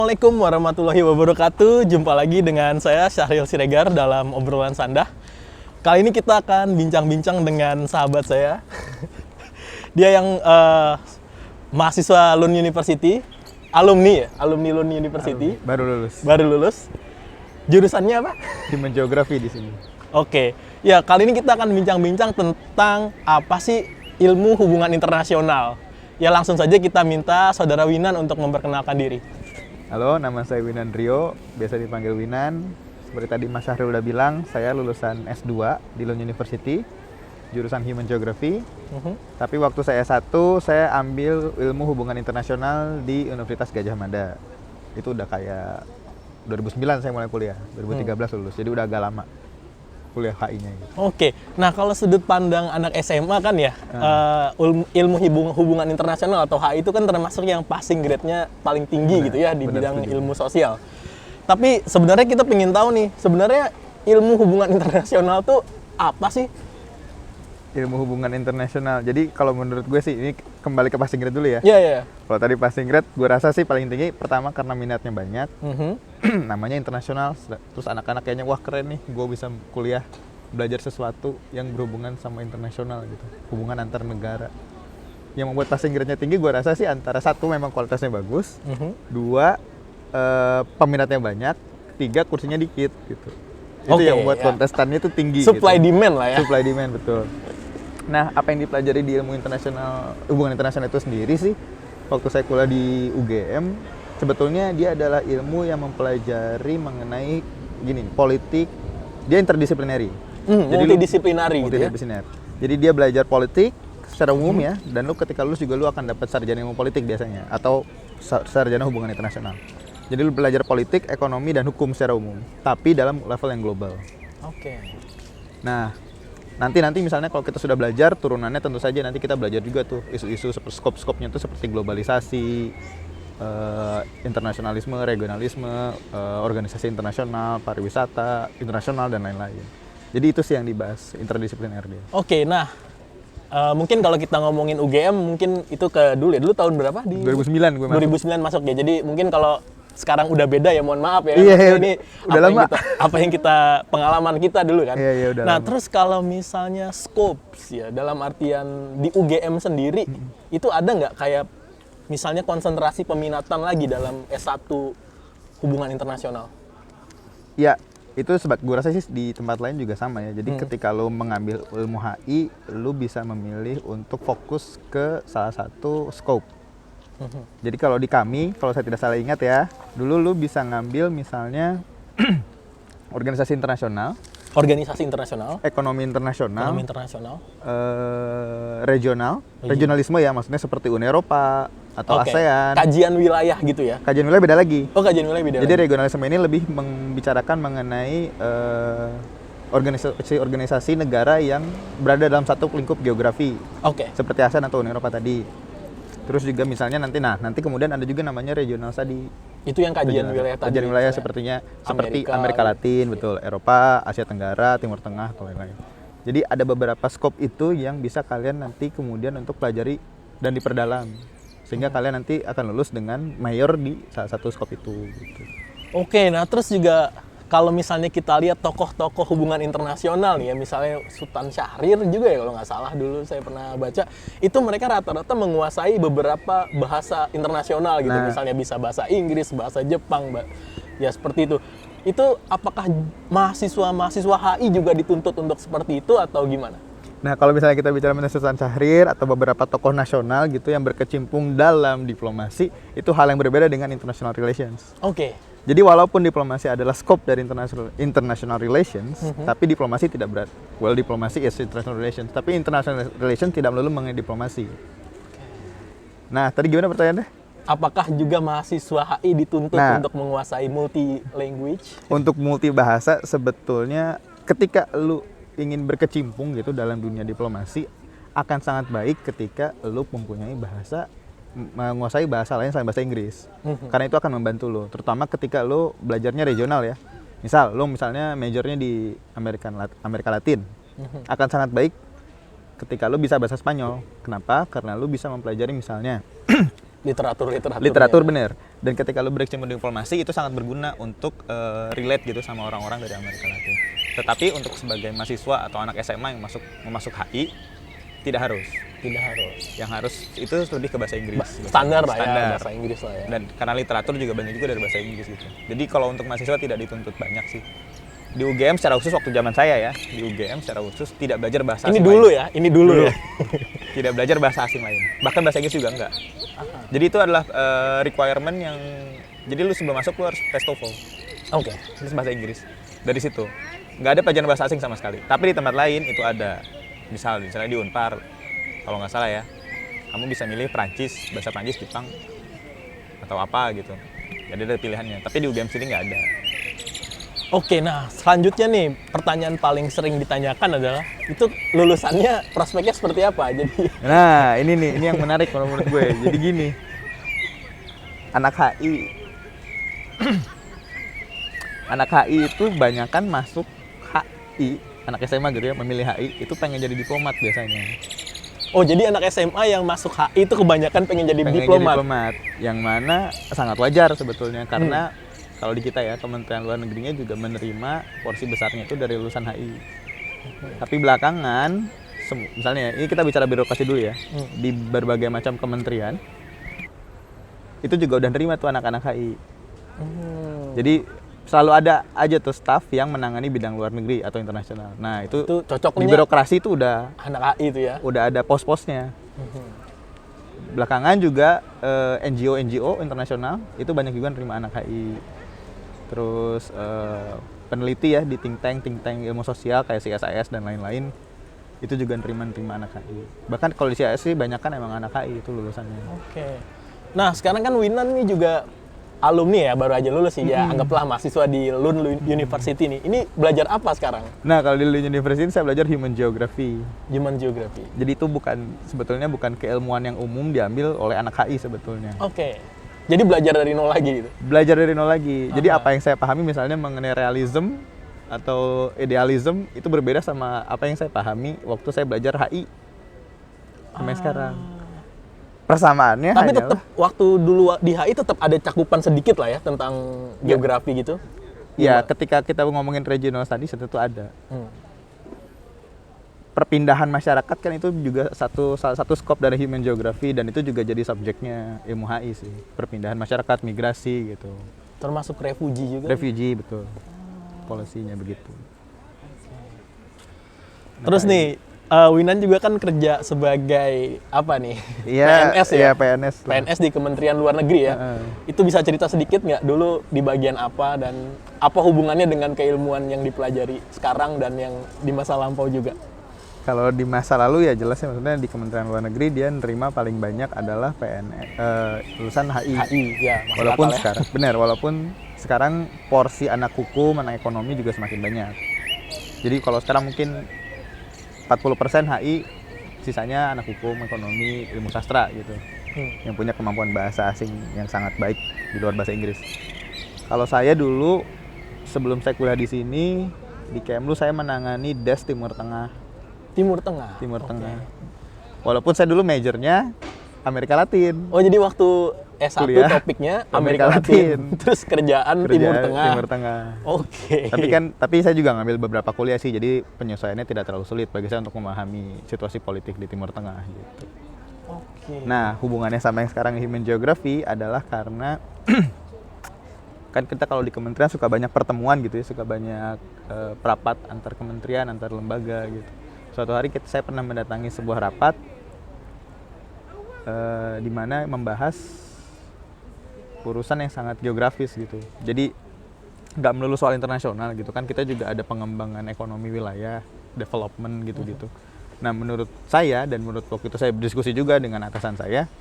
Assalamualaikum warahmatullahi wabarakatuh. Jumpa lagi dengan saya Syahril Siregar dalam obrolan sandah. Kali ini kita akan bincang-bincang dengan sahabat saya. Dia yang mahasiswa Lund University, alumni Lund University. Baru lulus. Jurusannya apa? Human Geography di sini. Oke. Ya, kali ini kita akan bincang-bincang tentang apa sih ilmu hubungan internasional. Ya, langsung saja kita minta Saudara Winan untuk memperkenalkan diri. Halo, nama saya Winan Rio, biasa dipanggil Winan. Seperti tadi Mas Syahril udah bilang, saya lulusan S2 di Lund University, jurusan Human Geography. Tapi waktu saya S1, saya ambil ilmu hubungan internasional di Universitas Gadjah Mada. Itu udah kayak 2009 saya mulai kuliah, 2013 lulus, jadi udah agak lama kuliah HI-nya gitu. Oke, nah kalau sudut pandang anak SMA kan ya, ilmu hubungan internasional atau HI itu kan termasuk yang passing grade-nya paling tinggi gitu ya di bidang ilmu sosial. Tapi sebenarnya kita pengen tahu nih, sebenarnya ilmu hubungan internasional tuh apa sih? Ilmu hubungan internasional. Jadi kalau menurut gue sih ini kembali ke passing grade dulu ya. Iya. Kalau tadi passing grade, gue rasa sih paling tinggi pertama karena minatnya banyak, namanya internasional. Terus anak-anak kayaknya wah keren nih, gue bisa kuliah belajar sesuatu yang berhubungan sama internasional gitu, hubungan antar negara. Yang membuat passing grade-nya tinggi, gue rasa sih antara satu memang kualitasnya bagus, dua peminatnya banyak, tiga kursinya dikit gitu. Itu yang membuat kontestannya itu tinggi. Supply gitu. Demand lah ya. Supply demand betul. Nah, apa yang dipelajari di ilmu internasional, hubungan internasional itu sendiri sih, waktu saya kuliah di UGM, sebetulnya dia adalah ilmu yang mempelajari mengenai politik, dia interdisiplinary. Jadi multidisiplinary gitu ya. Jadi dia belajar politik secara umum ya, dan lu ketika lulus juga lu akan dapat sarjana ilmu politik biasanya, atau sarjana hubungan internasional. Jadi lu belajar politik, ekonomi, dan hukum secara umum, tapi dalam level yang global. Oke. Nah, nanti misalnya kalau kita sudah belajar, turunannya tentu saja nanti kita belajar juga tuh isu-isu seperti skop-skopnya tuh seperti globalisasi, internasionalisme, regionalisme, organisasi internasional, pariwisata internasional, dan lain-lain. Jadi itu sih yang dibahas interdisipliner dia. Oke, nah mungkin kalau kita ngomongin UGM mungkin itu dulu tahun berapa? 2009 gue masuk. 2009 masuk ya. Jadi mungkin kalau sekarang udah beda ya, mohon maaf ya. Iya, ini udah lama. Apa yang kita pengalaman kita dulu kan. Iya, udah nah, lama. Terus kalau misalnya scopes ya, dalam artian di UGM sendiri, itu ada nggak kayak misalnya konsentrasi peminatan lagi dalam S1 hubungan internasional? Ya, itu gue rasa sih di tempat lain juga sama ya. Jadi ketika lo mengambil ilmu HI, lo bisa memilih untuk fokus ke salah satu scope. Jadi kalau di kami, kalau saya tidak salah ingat ya, dulu lu bisa ngambil misalnya organisasi internasional, ekonomi internasional, regionalisme ya, maksudnya seperti Uni Eropa atau ASEAN. Kajian wilayah gitu ya? Kajian wilayah beda lagi. Oh, kajian wilayah beda. Jadi regionalisme ini lebih membicarakan mengenai organisasi negara yang berada dalam satu lingkup geografi. Seperti ASEAN atau Uni Eropa tadi. Terus juga misalnya nanti kemudian ada juga namanya regional study. Itu yang kajian wilayah tadi. Kajian wilayah seperti Amerika Latin, betul, Eropa, Asia Tenggara, Timur Tengah atau lain-lain. Jadi ada beberapa scope itu yang bisa kalian nanti kemudian untuk pelajari dan diperdalam. Sehingga kalian nanti akan lulus dengan mayor di salah satu scope itu gitu. Oke, nah terus juga kalau misalnya kita lihat tokoh-tokoh hubungan internasional nih ya, misalnya Sultan Syahrir juga ya kalau nggak salah dulu saya pernah baca, itu mereka rata-rata menguasai beberapa bahasa internasional gitu, misalnya bisa bahasa Inggris, bahasa Jepang, ya seperti itu. Itu apakah mahasiswa HI juga dituntut untuk seperti itu atau gimana? Nah, kalau misalnya kita bicara mengenai Sultan Syahrir atau beberapa tokoh nasional gitu yang berkecimpung dalam diplomasi, itu hal yang berbeda dengan international relations. Jadi walaupun diplomasi adalah scope dari international relations, tapi diplomasi tidak berat. Well, diplomasi is international relations, tapi international relations tidak melulu mengenai diplomasi. Nah, tadi gimana pertanyaannya? Apakah juga mahasiswa HI dituntut untuk menguasai multi language? Untuk multi bahasa sebetulnya ketika lu ingin berkecimpung gitu dalam dunia diplomasi, akan sangat baik ketika lu mempunyai menguasai bahasa lain selain bahasa Inggris. Karena itu akan membantu lo, terutama ketika lo belajarnya regional ya. Misal lo misalnya majornya di Amerika Latin, akan sangat baik ketika lo bisa bahasa Spanyol. Kenapa? Karena lo bisa mempelajari misalnya Literatur bener. Dan ketika lu berkecimpung di diplomasi itu sangat berguna untuk relate gitu sama orang-orang dari Amerika Latin. Tetapi untuk sebagai mahasiswa atau anak SMA yang mau masuk HI tidak harus. Yang harus itu lebih ke bahasa Inggris. Standar lah ya, bahasa Inggris lah ya. Dan karena literatur juga banyak juga dari bahasa Inggris gitu. Jadi kalau untuk mahasiswa tidak dituntut banyak sih. Di UGM secara khusus waktu zaman saya ya, di UGM secara khusus tidak belajar bahasa asing lain. Ini dulu ya. Tidak belajar bahasa asing lain. Bahkan bahasa Inggris juga enggak. Jadi itu adalah requirement yang jadi lu sebelum masuk lu harus tes TOEFL. Oke. Terus bahasa Inggris. Dari situ. Nggak ada pelajaran bahasa asing sama sekali. Tapi di tempat lain itu ada. Misalnya di Unpar, kalau nggak salah ya, kamu bisa milih Prancis, bahasa Prancis, Jepang, atau apa gitu. Jadi ada pilihannya. Tapi di UGM sini nggak ada. Oke, nah selanjutnya nih pertanyaan paling sering ditanyakan adalah itu lulusannya prospeknya seperti apa? Jadi Nah ini yang menarik kalau menurut gue. Jadi gini, anak HI itu banyakan masuk HI, anak SMA gitu ya, memilih HI itu pengen jadi diplomat biasanya. oh jadi anak SMA yang masuk HI itu kebanyakan pengen jadi diplomat. Yang mana sangat wajar sebetulnya karena kalau di kita ya, Kementerian Luar Negerinya juga menerima porsi besarnya itu dari lulusan HI. Tapi belakangan, misalnya ini kita bicara birokrasi dulu ya, di berbagai macam kementerian, itu juga udah nerima tuh anak-anak HI. Jadi selalu ada aja tuh staff yang menangani bidang luar negeri atau internasional. Nah itu cocok di birokrasi itu udah anak HI itu ya. Udah ada pos-posnya. Belakangan juga NGO internasional itu banyak juga nerima anak HI. Terus peneliti ya di think tank ilmu sosial kayak CSIS dan lain-lain itu juga nerima anak HI. Bahkan kalau di CSIS sih banyak kan emang anak HI itu lulusannya. Oke. Nah sekarang kan Winan nih juga alumni ya, baru aja lulus sih ya, anggaplah mahasiswa di Lund University nih. Ini belajar apa sekarang? Nah kalau di Lund University saya belajar Human Geography. Human Geography. Jadi itu sebetulnya bukan keilmuan yang umum diambil oleh anak HI sebetulnya. Oke. Jadi belajar dari nol lagi gitu? Belajar dari nol lagi. Jadi apa yang saya pahami misalnya mengenai realism atau idealism itu berbeda sama apa yang saya pahami waktu saya belajar HI sampai sekarang. Persamaannya tapi tetap waktu dulu di HI tetap ada cakupan sedikit lah ya tentang geografi gitu? Ya, ketika kita ngomongin regional studies itu ada. Perpindahan masyarakat kan itu juga salah satu skop dari Human Geography dan itu juga jadi subjeknya ilmu HI sih. Perpindahan masyarakat, migrasi gitu. Termasuk refugee juga? Refugee, betul. Polisinya begitu. Terus nih, Winan juga kan kerja sebagai apa nih? PNS ya? Iya, PNS di Kementerian Luar Negeri ya? Itu bisa cerita sedikit nggak dulu di bagian apa dan apa hubungannya dengan keilmuan yang dipelajari sekarang dan yang di masa lampau juga? Kalau di masa lalu ya jelas ya, maksudnya di Kementerian Luar Negeri dia nerima paling banyak adalah lulusan HI. Ya. Walaupun sekarang walaupun sekarang porsi anak hukum, anak ekonomi juga semakin banyak. Jadi kalau sekarang mungkin 40% HI, sisanya anak hukum, ekonomi, ilmu sastra gitu. Yang punya kemampuan bahasa asing yang sangat baik di luar bahasa Inggris. Kalau saya dulu sebelum saya kuliah di sini di Kemlu saya menangani Des Timur Tengah. Timur Tengah. Walaupun saya dulu majornya Amerika Latin. Oh jadi waktu S1 kuliah, topiknya Amerika Latin. Terus kerjaan Timur Tengah. Oke. Tapi saya juga ngambil beberapa kuliah sih, jadi penyesuaiannya tidak terlalu sulit bagi saya untuk memahami situasi politik di Timur Tengah gitu. Oke. Nah hubungannya sama yang sekarang Human Geography adalah karena kan kita kalau di kementerian suka banyak pertemuan gitu ya, suka banyak rapat antar kementerian, antar lembaga gitu. Suatu hari saya pernah mendatangi sebuah rapat di mana membahas urusan yang sangat geografis gitu. Jadi nggak melulu soal internasional gitu kan, kita juga ada pengembangan ekonomi wilayah, development gitu-gitu. Nah menurut saya dan menurut waktu itu saya berdiskusi juga dengan atasan saya,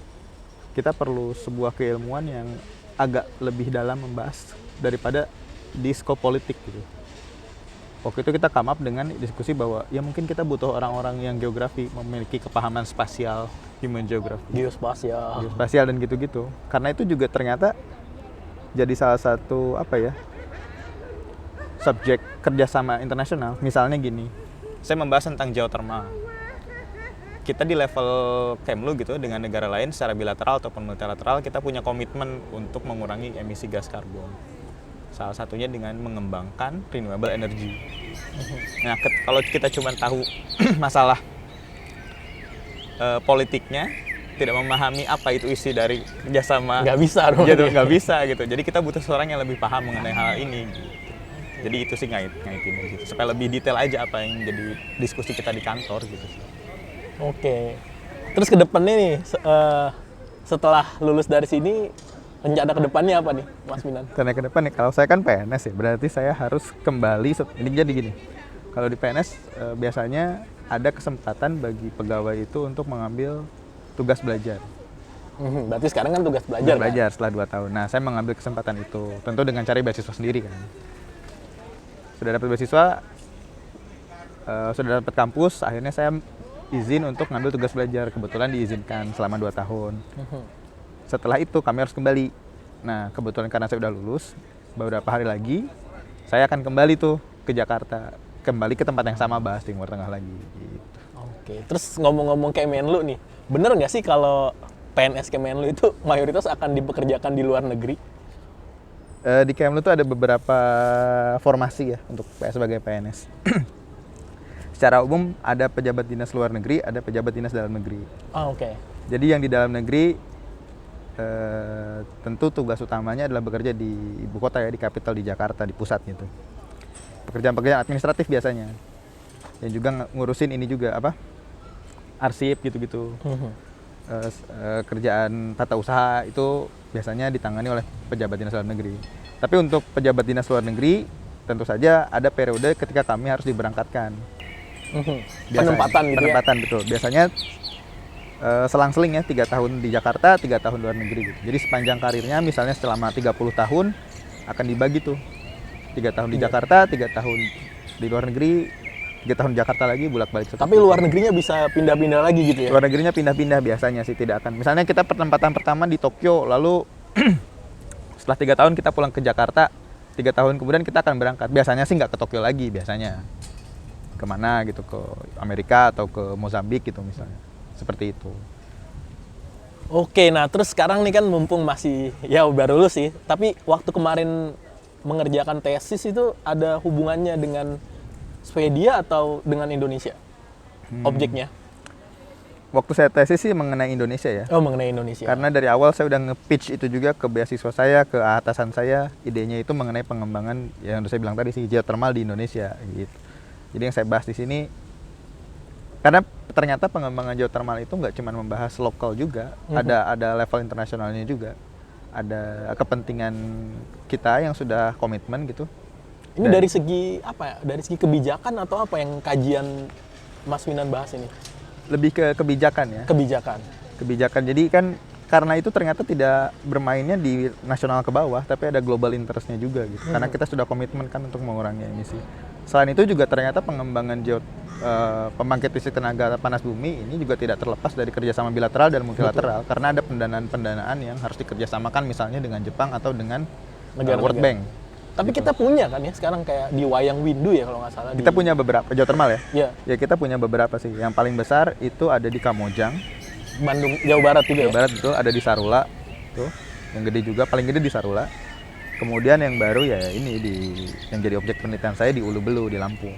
kita perlu sebuah keilmuan yang agak lebih dalam membahas daripada di skop politik gitu. Waktu itu kita come up dengan diskusi bahwa ya mungkin kita butuh orang-orang yang geografi, memiliki kepahaman spasial, human geography, geospasial dan gitu-gitu. Karena itu juga ternyata jadi salah satu subjek kerjasama internasional. Misalnya gini, saya membahas tentang geothermal. kita di level Kemlu gitu dengan negara lain secara bilateral ataupun multilateral kita punya komitmen untuk mengurangi emisi gas karbon. Salah satunya dengan mengembangkan renewable energy. Nah, kalau kita cuma tahu masalah politiknya, tidak memahami apa itu isi dari kerjasama, nggak bisa dong. Gitu, nggak bisa gitu. Jadi kita butuh seorang yang lebih paham mengenai hal ini. Gitu. Jadi itu sih ngaitin gitu. Supaya lebih detail aja apa yang jadi diskusi kita di kantor gitu. Oke. Terus ke depannya nih, setelah lulus dari sini, rencana ke depannya apa nih, Mas Minan? Karena ke depan nih, kalau saya kan PNS ya, berarti saya harus kembali. Ini jadi gini, kalau di PNS biasanya ada kesempatan bagi pegawai itu untuk mengambil tugas belajar. Berarti sekarang kan tugas belajar. Belajar setelah 2 tahun. Nah, saya mengambil kesempatan itu, tentu dengan cari beasiswa sendiri kan. Sudah dapat beasiswa, sudah dapat kampus, akhirnya saya izin untuk ngambil tugas belajar. Kebetulan diizinkan selama 2 tahun. Setelah itu kami harus kembali. Nah, kebetulan karena saya udah lulus, beberapa hari lagi saya akan kembali tuh ke Jakarta, kembali ke tempat yang sama, bahas Timur Tengah lagi. Gitu. Oke, terus ngomong-ngomong Kemenlu nih, bener nggak sih kalau PNS Kemenlu itu mayoritas akan dipekerjakan di luar negeri? Di Kemlu tuh ada beberapa formasi ya untuk sebagai PNS. Secara umum ada pejabat dinas luar negeri, ada pejabat dinas dalam negeri. Oke. Jadi yang di dalam negeri tentu tugas utamanya adalah bekerja di ibu kota ya, di kapital, di Jakarta, di pusat gitu. Pekerjaan-pekerjaan administratif biasanya. Dan juga ngurusin ini juga apa? Arsip gitu-gitu. Kerjaan tata usaha itu biasanya ditangani oleh pejabat dinas luar negeri. Tapi untuk pejabat dinas luar negeri tentu saja ada periode ketika kami harus diberangkatkan. Penempatan gitu penempatan, ya? Betul. Biasanya selang-seling ya, 3 tahun di Jakarta, 3 tahun luar negeri gitu. Jadi sepanjang karirnya misalnya selama 30 tahun akan dibagi tuh. 3 tahun di Jakarta, 3 tahun di luar negeri, 3 tahun di Jakarta lagi, bolak-balik. Tapi luar negerinya bisa pindah-pindah lagi gitu ya? Luar negerinya pindah-pindah biasanya sih, tidak akan. Misalnya kita penempatan pertama di Tokyo, lalu setelah 3 tahun kita pulang ke Jakarta, 3 tahun kemudian kita akan berangkat. Biasanya sih nggak ke Tokyo lagi, biasanya kemana gitu, ke Amerika atau ke Mozambik gitu misalnya. Seperti itu. Oke, nah terus sekarang nih kan mumpung masih, ya baru lulus sih, tapi waktu kemarin mengerjakan tesis itu ada hubungannya dengan Swedia atau dengan Indonesia? Objeknya? Waktu saya tesis sih mengenai Indonesia ya. Oh, mengenai Indonesia. Karena dari awal saya udah nge-pitch itu juga ke beasiswa saya, ke atasan saya. Idenya itu mengenai pengembangan yang saya bilang tadi sih, geothermal di Indonesia gitu. Jadi yang saya bahas di sini, karena ternyata pengembangan geothermal itu nggak cuma membahas lokal juga, ada level internasionalnya juga. Ada kepentingan kita yang sudah komitmen gitu. Ini dari segi apa ya? Dari segi kebijakan atau apa yang kajian Mas Winan bahas ini? Lebih ke kebijakan ya. Kebijakan. Jadi kan karena itu ternyata tidak bermainnya di nasional ke bawah, tapi ada global interest-nya juga gitu. Karena kita sudah komitmen kan untuk mengurangi emisi. Selain itu juga ternyata pengembangan pembangkit listrik tenaga panas bumi ini juga tidak terlepas dari kerjasama bilateral dan multilateral. Karena ada pendanaan-pendanaan yang harus dikerjasamakan misalnya dengan Jepang atau dengan World Bank. Tapi kita punya kan ya sekarang kayak di Wayang Windu ya kalau nggak salah. Kita punya beberapa geothermal ya. Iya. Ya kita punya beberapa sih. Yang paling besar itu ada di Kamojang, Bandung, Jawa Barat juga Jawa Barat betul, ada di Sarula tuh. Yang gede juga, paling gede di Sarula. Kemudian yang baru ya ini yang jadi objek penelitian saya di Ulu Belu di Lampung.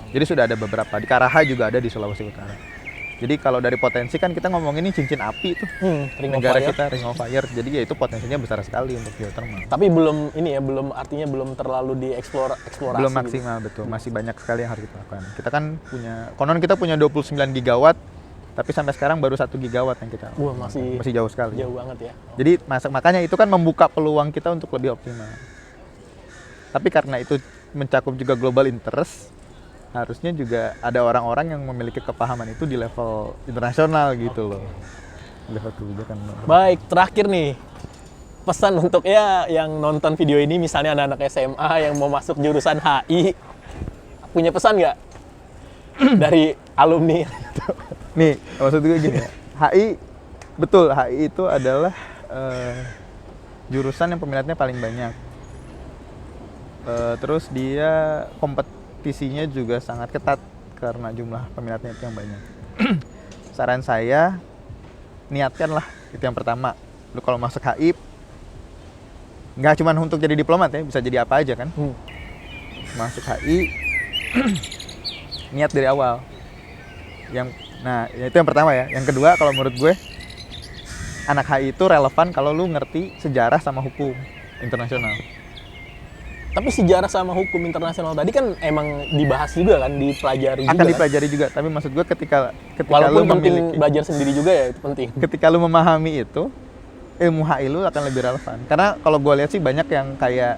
Jadi sudah ada beberapa, di Karaha juga ada di Sulawesi Utara. Jadi kalau dari potensi kan kita ngomong ini cincin api tuh. Negara kita Ring of Fire. Jadi ya itu potensinya besar sekali untuk geothermal. Tapi belum ini ya, artinya belum terlalu eksplorasi. Belum maksimal gitu. Betul. Masih banyak sekali yang harus kita lakukan. Kita kan konon kita punya 29 gigawatt, tapi sampai sekarang baru 1 gigawatt yang kita. Wah, masih jauh sekali. Jauh banget ya. Jadi makanya itu kan membuka peluang kita untuk lebih optimal. Tapi karena itu mencakup juga global interest, harusnya juga ada orang-orang yang memiliki kepahaman itu di level internasional gitu loh. Level kebijakan. Baik, terakhir nih. Pesan untuk ya yang nonton video ini, misalnya anak-anak SMA yang mau masuk jurusan HI, punya pesan nggak dari alumni? Nih, maksud gue gini ya. HI, betul, HI itu adalah jurusan yang peminatnya paling banyak. Terus dia kompetisinya juga sangat ketat karena jumlah peminatnya itu yang banyak. saran saya niatkan lah, itu yang pertama. Lu kalau masuk HI nggak cuma untuk jadi diplomat ya, bisa jadi apa aja kan. Masuk HI niat dari awal. Nah itu yang pertama ya. Yang kedua kalau menurut gue, anak HI itu relevan kalau lu ngerti sejarah sama hukum internasional. Tapi sejarah sama hukum internasional tadi kan emang dibahas juga kan, dipelajari juga. Akan dipelajari juga, tapi maksud gue ketika Walaupun lu penting memiliki, belajar sendiri juga ya, itu penting. ketika lu memahami itu, ilmu HI lu akan lebih relevan. Karena kalau gue lihat sih banyak yang kayak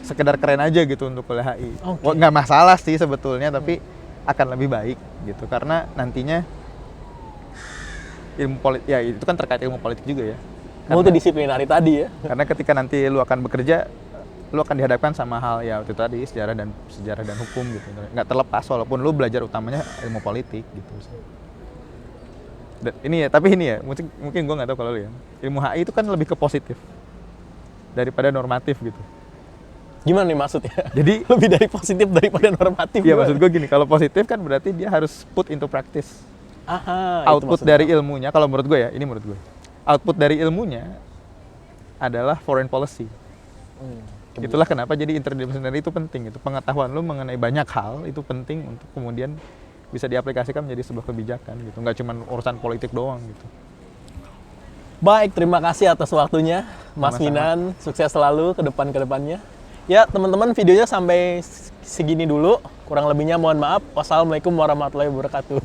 sekedar keren aja gitu untuk kuliah HI. Oke. Nggak masalah sih sebetulnya, tapi akan lebih baik gitu. Karena nantinya ilmu politik, ya itu kan terkait ilmu politik juga ya. Multidisiplinari tadi ya. Karena ketika nanti lu akan bekerja, lu akan dihadapkan sama hal ya itu tadi, sejarah dan hukum gitu. Nggak terlepas walaupun lu belajar utamanya ilmu politik gitu. Dan ini ya, mungkin gue nggak tahu kalau lu ya. Ilmu HI itu kan lebih ke positif daripada normatif gitu. Gimana nih maksudnya? Jadi lebih dari positif daripada normatif. ya gimana? maksud gue gini, kalau positif kan berarti dia harus put into practice. Aha, itu Output maksudnya. dari ilmunya, kalau menurut gue ya, ini menurut gue. Output dari ilmunya adalah foreign policy. Itulah kenapa jadi interdisciplinary itu penting gitu. Pengetahuan lu mengenai banyak hal itu penting untuk kemudian bisa diaplikasikan menjadi sebuah kebijakan gitu. Nggak cuma urusan politik doang gitu. Baik, terima kasih atas waktunya, Mas Sama-sama. Minan. Sukses selalu ke depannya. Ya, teman-teman, videonya sampai segini dulu. Kurang lebihnya mohon maaf. Wassalamualaikum warahmatullahi wabarakatuh.